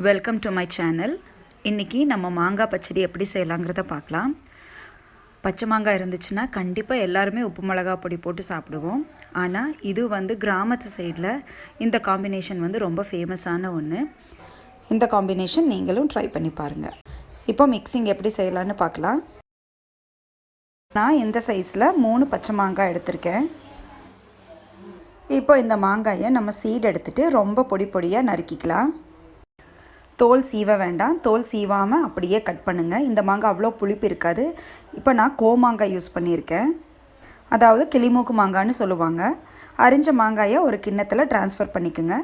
Welcome to my channel. இன்றைக்கி நம்ம மாங்காய் பச்சடி எப்படி செய்யலாங்கிறத பார்க்கலாம். பச்சை மாங்காய் இருந்துச்சுன்னா கண்டிப்பாக எல்லாருமே உப்பு மிளகா பொடி போட்டு சாப்பிடுவோம். ஆனால் இது கிராமத்து சைடில் இந்த காம்பினேஷன் ரொம்ப ஃபேமஸான ஒன்று. இந்த காம்பினேஷன் நீங்களும் ட்ரை பண்ணி பாருங்கள். இப்போ மிக்சிங் எப்படி செய்யலான்னு பார்க்கலாம். நான் இந்த சைஸில் 3 பச்சை மாங்காய் எடுத்திருக்கேன். இப்போ இந்த மாங்காயை நம்ம சீடு எடுத்துகிட்டு ரொம்ப பொடி பொடியாக நறுக்கிக்கலாம். தோல் சீவ வேண்டாம், தோல் சீவாமல் அப்படியே கட் பண்ணுங்கள். இந்த மாங்காய் அவ்வளோ புளிப்பு இருக்காது. இப்போ நான் கோமாங்காய் யூஸ் பண்ணியிருக்கேன், அதாவது கிளிமூக்கு மாங்காய்னு சொல்லுவாங்க. அரிஞ்ச மாங்காயை ஒரு கிண்ணத்தில் ட்ரான்ஸ்ஃபர் பண்ணிக்கோங்க.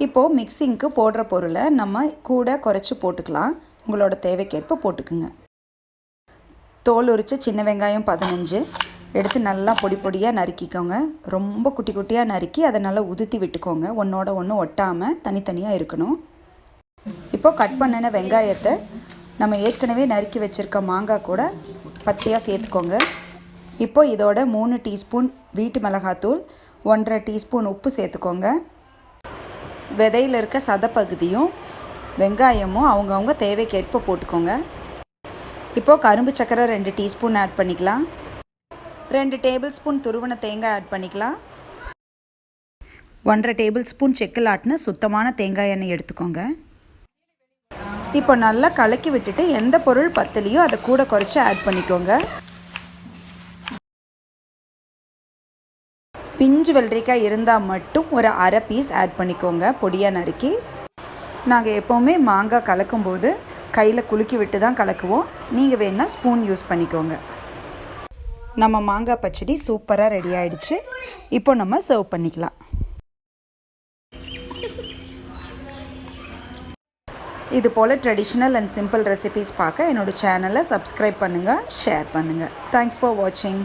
இப்போது மிக்சிங்க்கு போடுற பொருளை நம்ம கூட குறைச்சி போட்டுக்கலாம். உங்களோட தேவைக்கேற்ப போட்டுக்குங்க. தோல் உரித்த சின்ன வெங்காயம் 15 எடுத்து நல்லா பொடி பொடியாக நறுக்கிக்கோங்க. ரொம்ப குட்டி குட்டியாக நறுக்கி அதை நல்லா உதுத்தி விட்டுக்கோங்க. ஒன்றோட ஒன்று ஒட்டாமல் தனித்தனியாக இருக்கணும். இப்போது கட் பண்ணின வெங்காயத்தை நம்ம ஏற்கனவே நறுக்கி வச்சுருக்க மாங்காய் கூட பச்சையாக சேர்த்துக்கோங்க. இப்போ இதோட 3 டீஸ்பூன் வீட்டு மிளகாத்தூள், 1.5 டீஸ்பூன் உப்பு சேர்த்துக்கோங்க. விதையில் இருக்க சதப்பகுதியும் வெங்காயமும் அவங்கவுங்க தேவைக்கேற்ப போட்டுக்கோங்க. இப்போது கரும்பு சர்க்கரை 2 டீஸ்பூன் ஆட் பண்ணிக்கலாம். 2 டேபிள் ஸ்பூன் துருவன தேங்காய் ஆட் பண்ணிக்கலாம். 1.5 டேபிள் ஸ்பூன் செக்கில் ஆட்டின சுத்தமான தேங்காய் எண்ணெய் எடுத்துக்கோங்க. இப்போ நல்லா கலக்கி விட்டுட்டு எந்த பொருள் பத்தலையோ அதை கூட குறைச்சி ஆட் பண்ணிக்கோங்க. பிஞ்சு வெள்ளரிக்காய் இருந்தால் மட்டும் ஒரு அரை பீஸ் ஆட் பண்ணிக்கோங்க, பொடியாக நறுக்கி. நாங்கள் எப்போவுமே மாங்காய் கலக்கும்போது கையில் குலுக்கி விட்டு தான் கலக்குவோம். நீங்கள் வேணுன்னா ஸ்பூன் யூஸ் பண்ணிக்கோங்க. நம்ம மாங்காய் பச்சடி சூப்பராக ரெடி ஆகிடுச்சு. இப்போ நம்ம சர்வ் பண்ணிக்கலாம். இது போல் ட்ரெடிஷ்னல் அண்ட் சிம்பிள் ரெசிபீஸ் பார்க்க என்னோடய சேனலை சப்ஸ்கிரைப் பண்ணுங்கள், ஷேர் பண்ணுங்கள். தேங்க்ஸ் ஃபார் வாட்சிங்.